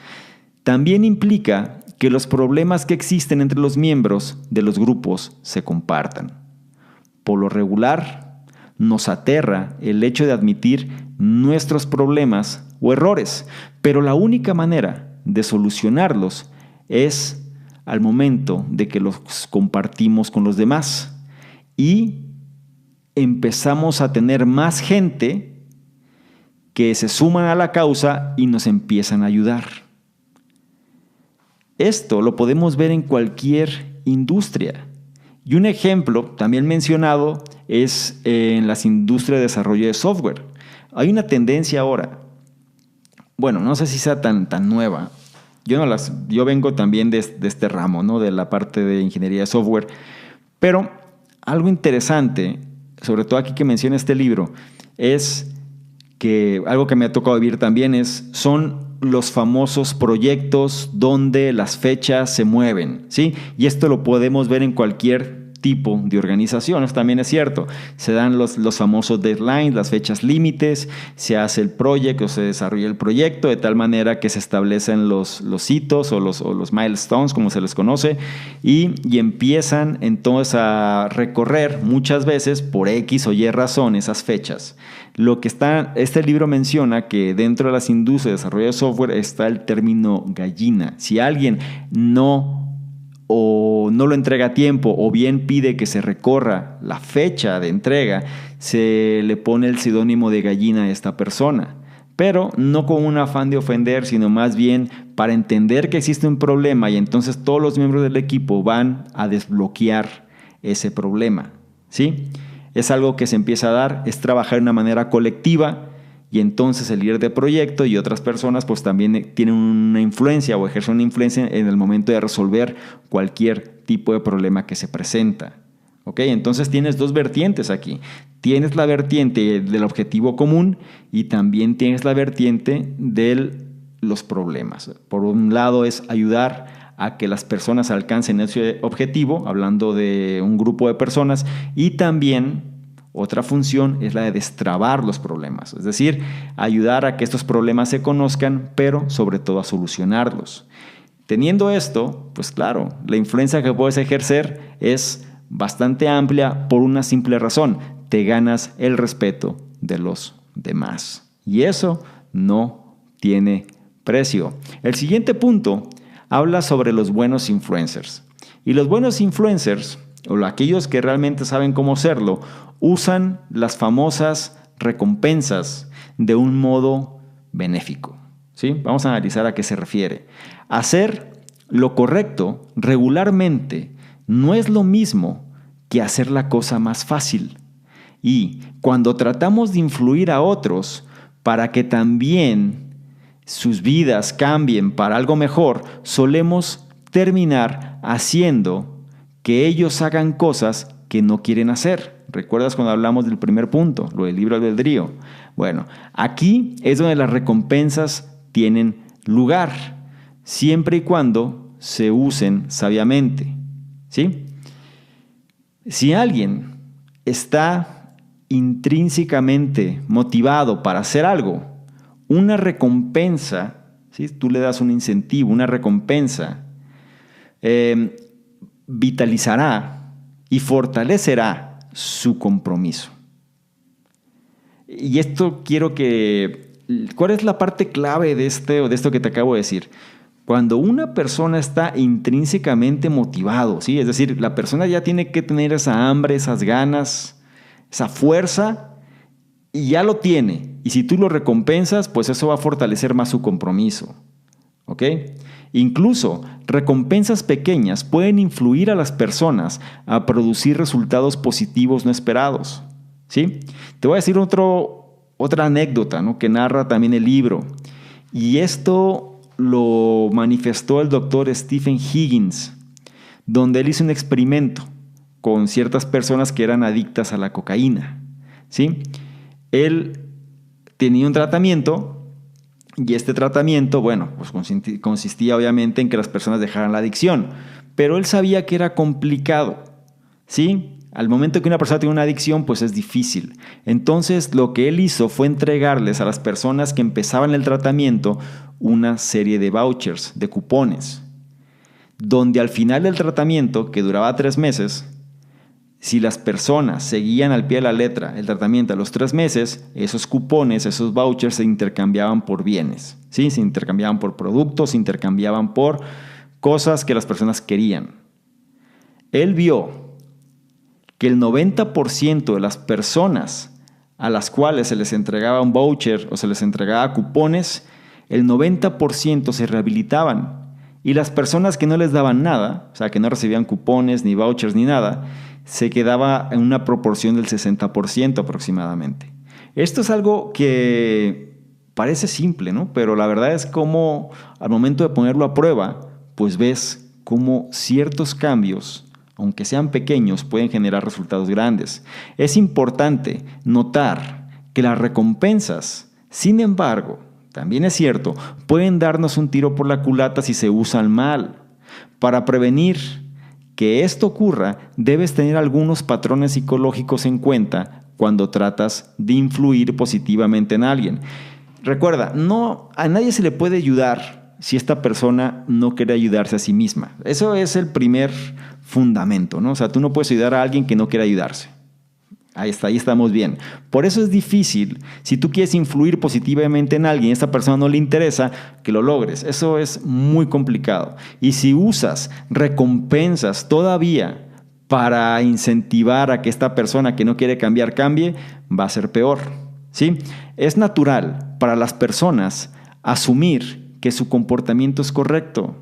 también implica que los problemas que existen entre los miembros de los grupos se compartan. Por lo regular, nos aterra el hecho de admitir nuestros problemas o errores, pero la única manera de solucionarlos es al momento de que los compartimos con los demás y empezamos a tener más gente que se suman a la causa y nos empiezan a ayudar. Esto lo podemos ver en cualquier industria. Y un ejemplo también mencionado es en las industrias de desarrollo de software. Hay una tendencia ahora, bueno, no sé si sea tan nueva. Yo vengo también de este ramo, ¿no? De la parte de ingeniería de software. Pero algo interesante, sobre todo aquí que menciona este libro, es que algo que me ha tocado vivir también son los famosos proyectos donde las fechas se mueven, ¿sí? Y esto lo podemos ver en cualquier tipo de organización. Esto también es cierto. Se dan los famosos deadlines, las fechas límites, se hace el proyecto o se desarrolla el proyecto de tal manera que se establecen los hitos o los milestones, como se les conoce, y empiezan entonces a recorrer muchas veces por X o Y razón esas fechas. Este libro menciona que dentro de las industrias de desarrollo de software está el término gallina. Si alguien no lo entrega a tiempo o bien pide que se recorra la fecha de entrega, se le pone el seudónimo de gallina a esta persona. Pero no con un afán de ofender, sino más bien para entender que existe un problema y entonces todos los miembros del equipo van a desbloquear ese problema, ¿sí? Es algo que se empieza a dar, es trabajar de una manera colectiva y entonces el líder de proyecto y otras personas pues también tienen una influencia o ejercen una influencia en el momento de resolver cualquier tipo de problema que se presenta. ¿Ok? Entonces tienes dos vertientes aquí. Tienes la vertiente del objetivo común y también tienes la vertiente de los problemas. Por un lado es ayudar a que las personas alcancen ese objetivo, hablando de un grupo de personas, y también otra función es la de destrabar los problemas, es decir, ayudar a que estos problemas se conozcan, pero sobre todo a solucionarlos. Teniendo esto, pues claro, la influencia que puedes ejercer es bastante amplia por una simple razón: te ganas el respeto de los demás. Y eso no tiene precio. El siguiente punto habla sobre los buenos influencers. Y los buenos influencers, o aquellos que realmente saben cómo serlo, usan las famosas recompensas de un modo benéfico, ¿sí? Vamos a analizar a qué se refiere. Hacer lo correcto regularmente no es lo mismo que hacer la cosa más fácil. Y cuando tratamos de influir a otros para que también sus vidas cambien para algo mejor, solemos terminar haciendo que ellos hagan cosas que no quieren hacer. ¿Recuerdas cuando hablamos del primer punto, lo del libre albedrío? Bueno, aquí es donde las recompensas tienen lugar, siempre y cuando se usen sabiamente, ¿sí? Si alguien está intrínsecamente motivado para hacer algo, una recompensa, ¿sí? Tú le das un incentivo, una recompensa, vitalizará y fortalecerá su compromiso. Y esto ¿cuál es la parte clave de esto que te acabo de decir? Cuando una persona está intrínsecamente motivado, ¿sí? Es decir, la persona ya tiene que tener esa hambre, esas ganas, esa fuerza, y ya lo tiene. Y si tú lo recompensas, pues eso va a fortalecer más su compromiso. ¿Ok? Incluso recompensas pequeñas pueden influir a las personas a producir resultados positivos no esperados, ¿sí? Te voy a decir otra anécdota, ¿no? Que narra también el libro. Y esto lo manifestó el doctor Stephen Higgins, donde él hizo un experimento con ciertas personas que eran adictas a la cocaína, ¿sí? Él tenía un tratamiento y este tratamiento, bueno, pues consistía obviamente en que las personas dejaran la adicción, pero él sabía que era complicado, ¿sí? Al momento que una persona tiene una adicción, pues es difícil. Entonces, lo que él hizo fue entregarles a las personas que empezaban el tratamiento una serie de vouchers, de cupones, donde al final del tratamiento, que duraba 3 meses, si las personas seguían al pie de la letra el tratamiento a los 3 meses, esos cupones, esos vouchers se intercambiaban por bienes, ¿sí? Se intercambiaban por productos, se intercambiaban por cosas que las personas querían. Él vio que el 90% de las personas a las cuales se les entregaba un voucher o se les entregaba cupones, el 90% se rehabilitaban. Y las personas que no les daban nada, o sea, que no recibían cupones, ni vouchers, ni nada, se quedaba en una proporción del 60% aproximadamente. Esto es algo que parece simple, ¿no? Pero la verdad es como al momento de ponerlo a prueba, pues ves cómo ciertos cambios, aunque sean pequeños, pueden generar resultados grandes. Es importante notar que las recompensas, sin embargo, también es cierto, pueden darnos un tiro por la culata si se usan mal. Para prevenir que esto ocurra, debes tener algunos patrones psicológicos en cuenta cuando tratas de influir positivamente en alguien. Recuerda, a nadie se le puede ayudar si esta persona no quiere ayudarse a sí misma. Eso es el primer fundamento, ¿no? O sea, tú no puedes ayudar a alguien que no quiere ayudarse. Ahí estamos bien. Por eso es difícil, si tú quieres influir positivamente en alguien y a esta persona no le interesa, que lo logres. Eso es muy complicado. Y si usas recompensas todavía para incentivar a que esta persona que no quiere cambiar cambie, va a ser peor, ¿sí? Es natural para las personas asumir que su comportamiento es correcto.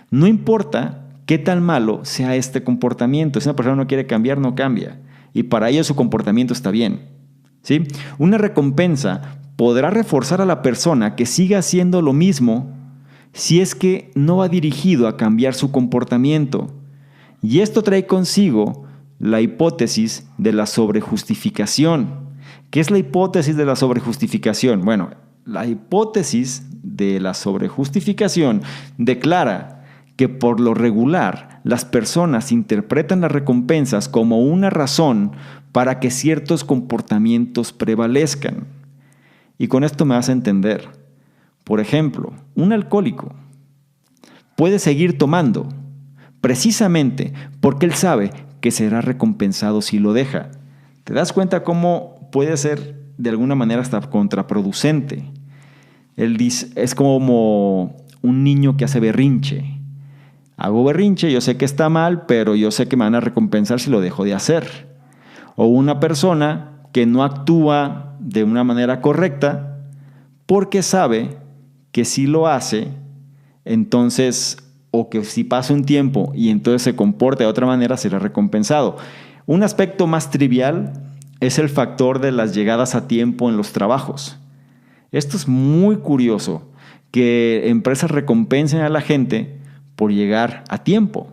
No importa qué tan malo sea este comportamiento. Si una persona no quiere cambiar, no cambia. Y para ello su comportamiento está bien, ¿sí? Una recompensa podrá reforzar a la persona que siga haciendo lo mismo si es que no va dirigido a cambiar su comportamiento. Y esto trae consigo la hipótesis de la sobrejustificación. ¿Qué es la hipótesis de la sobrejustificación? Bueno, la hipótesis de la sobrejustificación declara que por lo regular las personas interpretan las recompensas como una razón para que ciertos comportamientos prevalezcan. Y con esto me vas a entender. Por ejemplo, un alcohólico puede seguir tomando precisamente porque él sabe que será recompensado si lo deja. ¿Te das cuenta cómo puede ser de alguna manera hasta contraproducente? Él dice, es como un niño que hace berrinche. Hago berrinche, yo sé que está mal, pero yo sé que me van a recompensar si lo dejo de hacer. O una persona que no actúa de una manera correcta porque sabe que si lo hace, entonces, o que si pasa un tiempo y entonces se comporta de otra manera, será recompensado. Un aspecto más trivial es el factor de las llegadas a tiempo en los trabajos. Esto es muy curioso, que empresas recompensen a la gente por llegar a tiempo,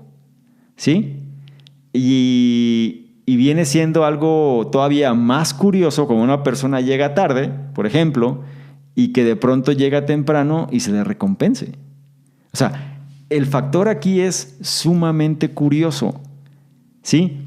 ¿sí? Y viene siendo algo todavía más curioso como una persona llega tarde, por ejemplo, y que de pronto llega temprano y se le recompense. O sea, el factor aquí es sumamente curioso, ¿sí?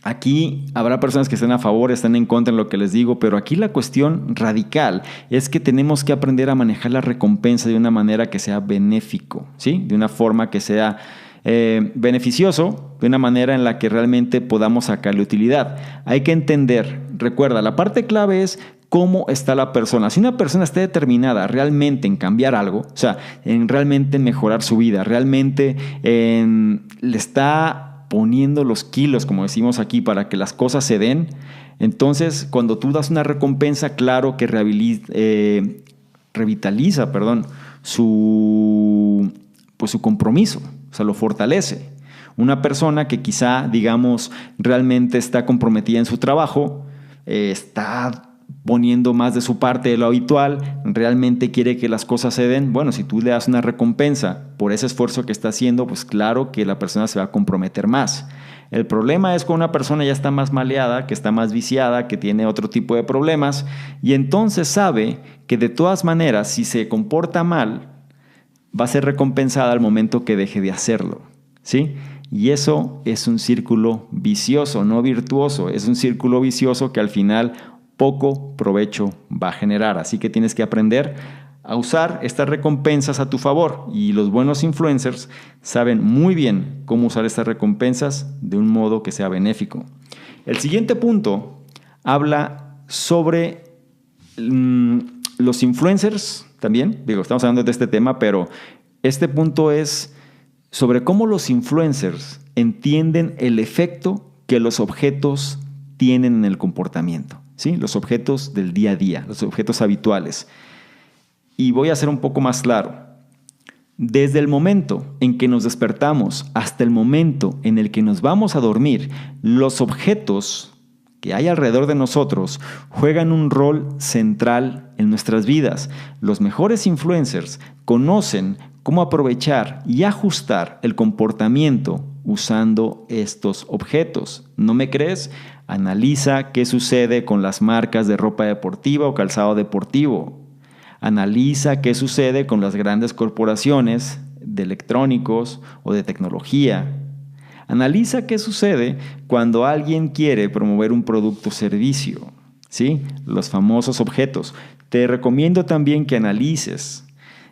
Aquí habrá personas que estén a favor, estén en contra en lo que les digo, pero aquí la cuestión radical es que tenemos que aprender a manejar la recompensa de una manera que sea benéfico, ¿sí? De una forma que sea beneficioso, de una manera en la que realmente podamos sacarle utilidad. Hay que entender, recuerda, la parte clave es cómo está la persona. Si una persona está determinada realmente en cambiar algo, o sea, en realmente mejorar su vida, realmente le está poniendo los kilos, como decimos aquí, para que las cosas se den, entonces cuando tú das una recompensa, claro que revitaliza su compromiso, o sea, lo fortalece. Una persona que quizá, digamos, realmente está comprometida en su trabajo, está poniendo más de su parte de lo habitual, realmente quiere que las cosas se den. Bueno, si tú le das una recompensa por ese esfuerzo que está haciendo, pues claro que la persona se va a comprometer más. El problema es cuando una persona ya está más maleada, que está más viciada, que tiene otro tipo de problemas, y entonces sabe que de todas maneras, si se comporta mal, va a ser recompensada al momento que deje de hacerlo, ¿sí? Y eso es un círculo vicioso, no virtuoso. Es un círculo vicioso que al final poco provecho va a generar. Así que tienes que aprender a usar estas recompensas a tu favor. Y los buenos influencers saben muy bien cómo usar estas recompensas de un modo que sea benéfico. El siguiente punto habla sobre los influencers también. Estamos hablando de este tema, pero este punto es sobre cómo los influencers entienden el efecto que los objetos tienen en el comportamiento, ¿sí? Los objetos del día a día, los objetos habituales. Y voy a ser un poco más claro. Desde el momento en que nos despertamos hasta el momento en el que nos vamos a dormir, los objetos que hay alrededor de nosotros juegan un rol central en nuestras vidas. Los mejores influencers conocen cómo aprovechar y ajustar el comportamiento usando estos objetos. ¿No me crees? Analiza qué sucede con las marcas de ropa deportiva o calzado deportivo. Analiza qué sucede con las grandes corporaciones de electrónicos o de tecnología. Analiza qué sucede cuando alguien quiere promover un producto o servicio, ¿sí? Los famosos objetos. Te recomiendo también que analices,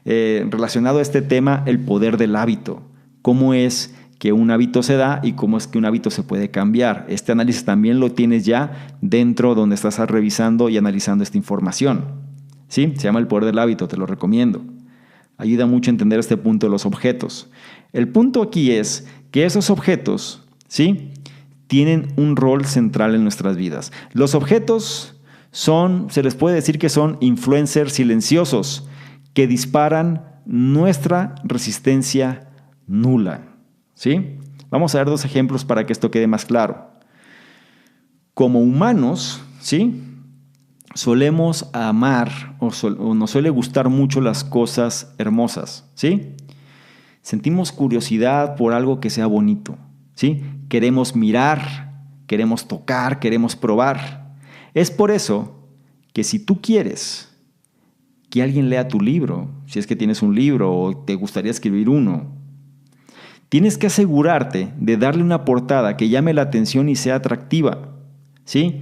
relacionado a este tema, el poder del hábito. Cómo es que un hábito se da y cómo es que un hábito se puede cambiar. Este análisis también lo tienes ya dentro donde estás revisando y analizando esta información, ¿sí? Se llama el poder del hábito, te lo recomiendo. Ayuda mucho a entender este punto de los objetos. El punto aquí es que esos objetos, ¿sí?, tienen un rol central en nuestras vidas. Los objetos se les puede decir que son influencers silenciosos que disparan nuestra resistencia nula, ¿sí? Vamos a ver 2 ejemplos para que esto quede más claro. Como humanos, ¿sí?, solemos amar o nos suele gustar mucho las cosas hermosas, ¿sí? Sentimos curiosidad por algo que sea bonito, ¿sí? Queremos mirar, queremos tocar, queremos probar. Es por eso que si tú quieres que alguien lea tu libro, si es que tienes un libro o te gustaría escribir uno, tienes que asegurarte de darle una portada que llame la atención y sea atractiva, ¿sí?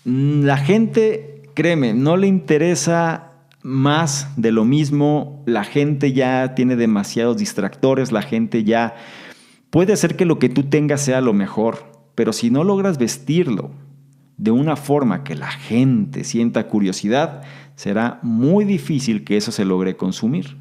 La gente, créeme, no le interesa más de lo mismo. La gente ya tiene demasiados distractores. La gente ya puede ser que lo que tú tengas sea lo mejor, pero si no logras vestirlo de una forma que la gente sienta curiosidad, será muy difícil que eso se logre consumir,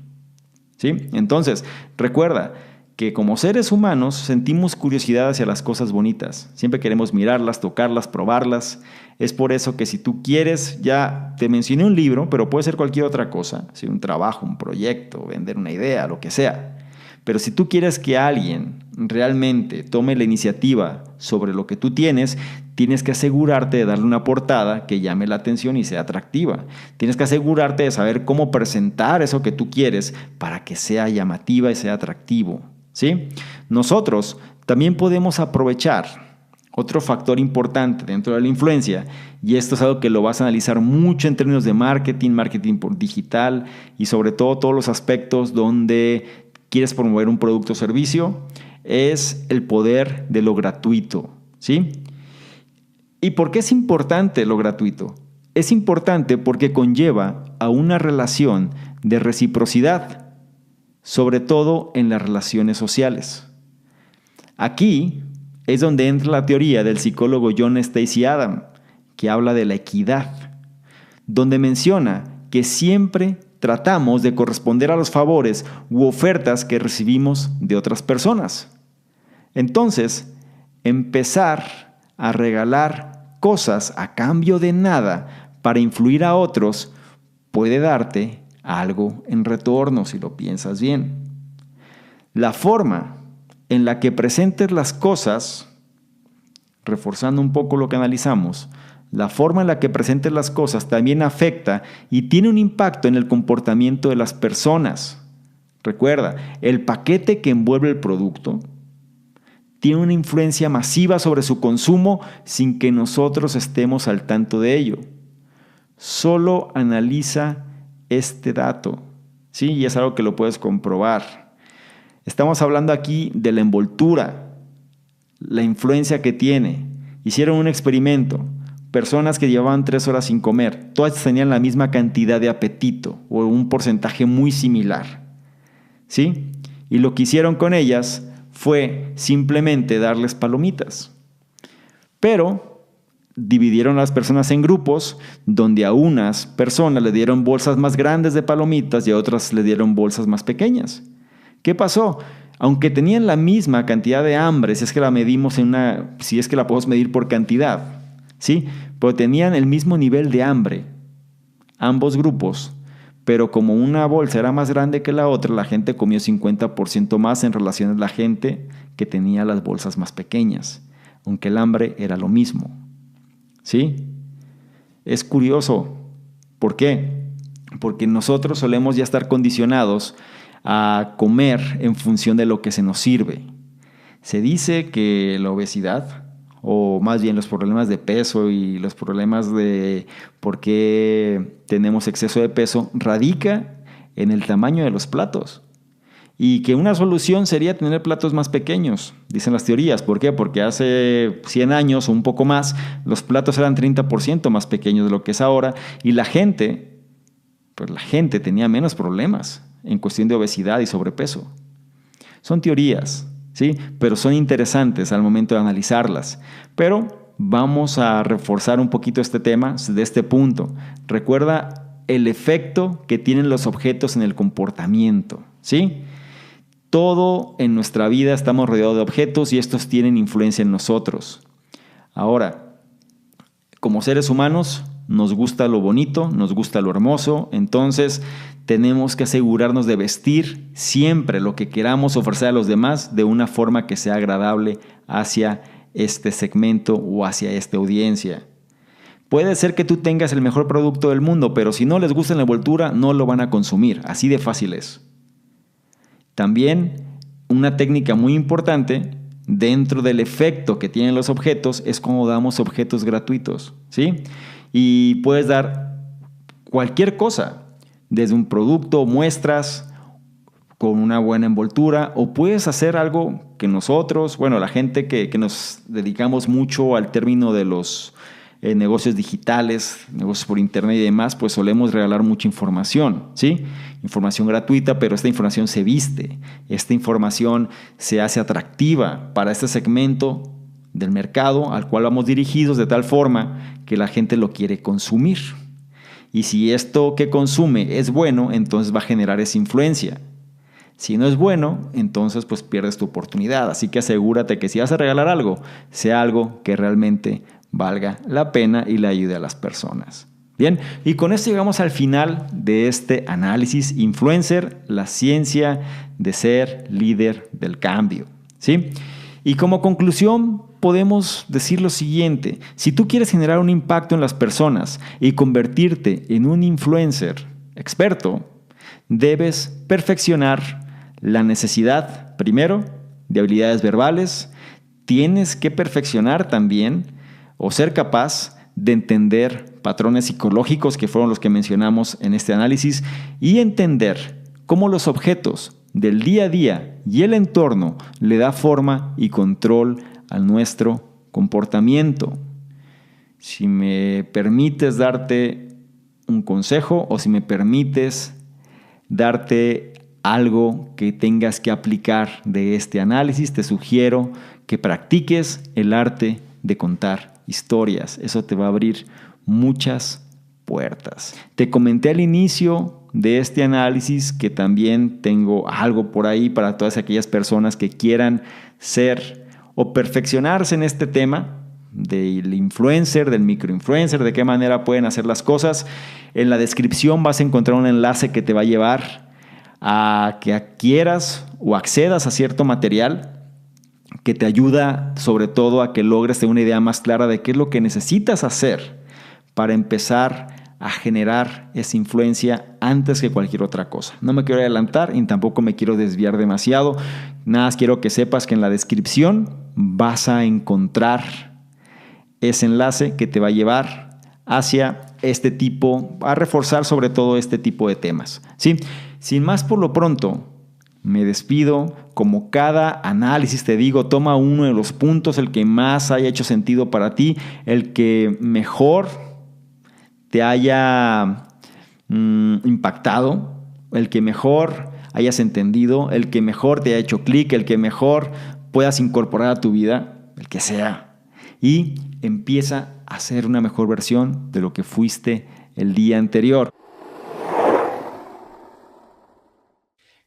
¿sí? Entonces, recuerda que como seres humanos sentimos curiosidad hacia las cosas bonitas. Siempre queremos mirarlas, tocarlas, probarlas. Es por eso que si tú quieres, ya te mencioné un libro, pero puede ser cualquier otra cosa, ¿sí? Un trabajo, un proyecto, vender una idea, lo que sea. Pero si tú quieres que alguien realmente tome la iniciativa sobre lo que tú tienes que asegurarte de darle una portada que llame la atención y sea atractiva. Tienes que asegurarte de saber cómo presentar eso que tú quieres para que sea llamativa y sea atractivo, ¿sí? Nosotros también podemos aprovechar otro factor importante dentro de la influencia, y esto es algo que lo vas a analizar mucho en términos de marketing por digital y sobre todo todos los aspectos donde quieres promover un producto o servicio, es el poder de lo gratuito, ¿sí? ¿Y por qué es importante lo gratuito? Es importante porque conlleva a una relación de reciprocidad, sobre todo en las relaciones sociales. Aquí es donde entra la teoría del psicólogo John Stacy Adam, que habla de la equidad, donde menciona que siempre tratamos de corresponder a los favores u ofertas que recibimos de otras personas. Entonces, empezar a regalar cosas a cambio de nada para influir a otros puede darte algo en retorno si lo piensas bien. La forma en la que presentes las cosas, reforzando un poco lo que analizamos, La forma en la que presentes las cosas también afecta y tiene un impacto en el comportamiento de las personas. Recuerda, el paquete que envuelve el producto tiene una influencia masiva sobre su consumo sin que nosotros estemos al tanto de ello. Solo analiza este dato, ¿sí? Y es algo que lo puedes comprobar. Estamos hablando aquí de la envoltura, la influencia que tiene. Hicieron un experimento. Personas que llevaban 3 horas sin comer, todas tenían la misma cantidad de apetito o un porcentaje muy similar, ¿sí? Y lo que hicieron con ellas fue simplemente darles palomitas. Pero dividieron a las personas en grupos donde a unas personas le dieron bolsas más grandes de palomitas y a otras le dieron bolsas más pequeñas. ¿Qué pasó? Aunque tenían la misma cantidad de hambre, si es que la medimos si es que la podemos medir por cantidad, ¿sí? Pero tenían el mismo nivel de hambre, ambos grupos, pero como una bolsa era más grande que la otra, la gente comió 50% más en relación a la gente que tenía las bolsas más pequeñas, aunque el hambre era lo mismo, ¿sí? Es curioso. ¿Por qué? Porque nosotros solemos ya estar condicionados a comer en función de lo que se nos sirve. Se dice que la obesidad, o más bien los problemas de peso y los problemas de por qué tenemos exceso de peso, radica en el tamaño de los platos. Y que una solución sería tener platos más pequeños, dicen las teorías. ¿Por qué? Porque hace 100 años o un poco más, los platos eran 30% más pequeños de lo que es ahora y la gente tenía menos problemas en cuestión de obesidad y sobrepeso. Son teorías, ¿sí? Pero son interesantes al momento de analizarlas. Pero vamos a reforzar un poquito este tema de este punto. Recuerda el efecto que tienen los objetos en el comportamiento, ¿sí? Todo en nuestra vida estamos rodeados de objetos y estos tienen influencia en nosotros. Ahora, como seres humanos, nos gusta lo bonito, nos gusta lo hermoso, entonces tenemos que asegurarnos de vestir siempre lo que queramos ofrecer a los demás de una forma que sea agradable hacia este segmento o hacia esta audiencia. Puede ser que tú tengas el mejor producto del mundo, pero si no les gusta la envoltura, no lo van a consumir. Así de fácil es. También una técnica muy importante dentro del efecto que tienen los objetos es cómo damos objetos gratuitos, ¿sí? Y puedes dar cualquier cosa, desde un producto, muestras con una buena envoltura, o puedes hacer algo que nosotros, la gente que nos dedicamos mucho al término de los negocios digitales, negocios por internet y demás, pues solemos regalar mucha información, ¿sí? Información gratuita, pero esta información se viste, esta información se hace atractiva para este segmento del mercado al cual vamos dirigidos de tal forma que la gente lo quiere consumir. Y si esto que consume es bueno, entonces va a generar esa influencia. Si no es bueno, entonces pues pierdes tu oportunidad. Así que asegúrate que si vas a regalar algo, sea algo que realmente valga la pena y le ayude a las personas. Bien, y con esto llegamos al final de este análisis influencer, la ciencia de ser líder del cambio, ¿sí? Y como conclusión podemos decir lo siguiente: si tú quieres generar un impacto en las personas y convertirte en un influencer experto, debes perfeccionar la necesidad, primero, de habilidades verbales. Tienes que perfeccionar también o ser capaz de entender patrones psicológicos que fueron los que mencionamos en este análisis y entender cómo los objetos del día a día y el entorno le da forma y control a nuestro comportamiento. Si me permites darte un consejo o si me permites darte algo que tengas que aplicar de este análisis, te sugiero que practiques el arte de contar historias. Eso te va a abrir muchas puertas. Te comenté al inicio de este análisis que también tengo algo por ahí para todas aquellas personas que quieran ser o perfeccionarse en este tema del influencer, del microinfluencer, de qué manera pueden hacer las cosas. En la descripción vas a encontrar un enlace que te va a llevar a que adquieras o accedas a cierto material que te ayuda sobre todo a que logres tener una idea más clara de qué es lo que necesitas hacer para empezar a generar esa influencia antes que cualquier otra cosa. No me quiero adelantar y tampoco me quiero desviar demasiado. Nada más quiero que sepas que en la descripción vas a encontrar ese enlace que te va a llevar hacia este tipo, a reforzar sobre todo este tipo de temas. ¿Sí? Sin más por lo pronto, me despido. Como cada análisis te digo, toma uno de los puntos, el que más haya hecho sentido para ti, el que mejor te haya impactado, el que mejor hayas entendido, el que mejor te haya hecho clic, el que mejor puedas incorporar a tu vida, el que sea. Y empieza a ser una mejor versión de lo que fuiste el día anterior.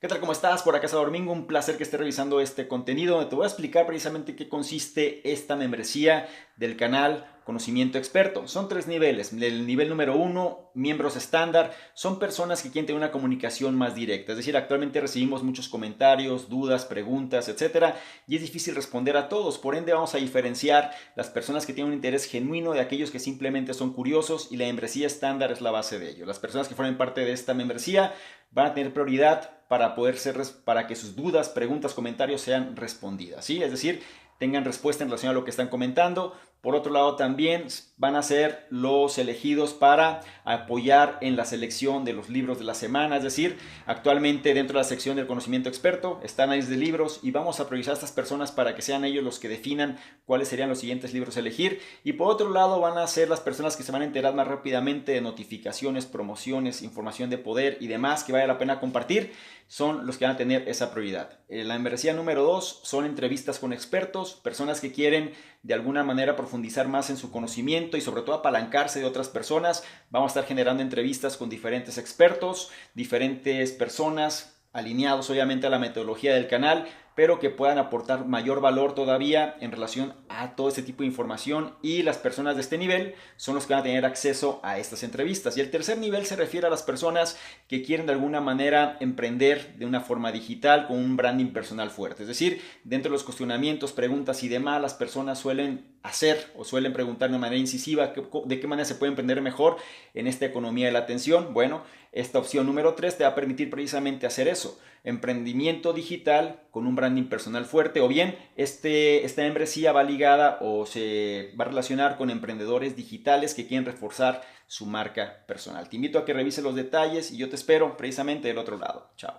¿Qué tal? ¿Cómo estás? Por acá Salvador Domingo, un placer que estés revisando este contenido donde te voy a explicar precisamente qué consiste esta membresía del canal Conocimiento Experto. Son 3 niveles. El nivel número 1, miembros estándar, son personas que quieren tener una comunicación más directa. Es decir, actualmente recibimos muchos comentarios, dudas, preguntas, etcétera, y es difícil responder a todos. Por ende, vamos a diferenciar las personas que tienen un interés genuino de aquellos que simplemente son curiosos, y la membresía estándar es la base de ello. Las personas que formen parte de esta membresía van a tener prioridad para que sus dudas, preguntas, comentarios sean respondidas, ¿sí? Es decir, tengan respuesta en relación a lo que están comentando. Por otro lado, también van a ser los elegidos para apoyar en la selección de los libros de la semana. Es decir, actualmente dentro de la sección del conocimiento experto está análisis de libros y vamos a priorizar a estas personas para que sean ellos los que definan cuáles serían los siguientes libros a elegir. Y por otro lado, van a ser las personas que se van a enterar más rápidamente de notificaciones, promociones, información de poder y demás que vale la pena compartir. Son los que van a tener esa prioridad. La membresía número 2 son entrevistas con expertos, personas que quieren de alguna manera profundizar más en su conocimiento y sobre todo apalancarse de otras personas. Vamos a estar generando entrevistas con diferentes expertos, diferentes personas alineados obviamente a la metodología del canal, pero que puedan aportar mayor valor todavía en relación a todo este tipo de información, y las personas de este nivel son los que van a tener acceso a estas entrevistas. Y el tercer nivel se refiere a las personas que quieren de alguna manera emprender de una forma digital con un branding personal fuerte. Es decir, dentro de los cuestionamientos, preguntas y demás, las personas suelen hacer o suelen preguntar de manera incisiva de qué manera se puede emprender mejor en esta economía de la atención. Bueno, esta opción número 3 te va a permitir precisamente hacer eso: emprendimiento digital con un branding personal fuerte, o bien esta membresía va ligada o se va a relacionar con emprendedores digitales que quieren reforzar su marca personal. Te invito a que revises los detalles y yo te espero precisamente del otro lado. Chao.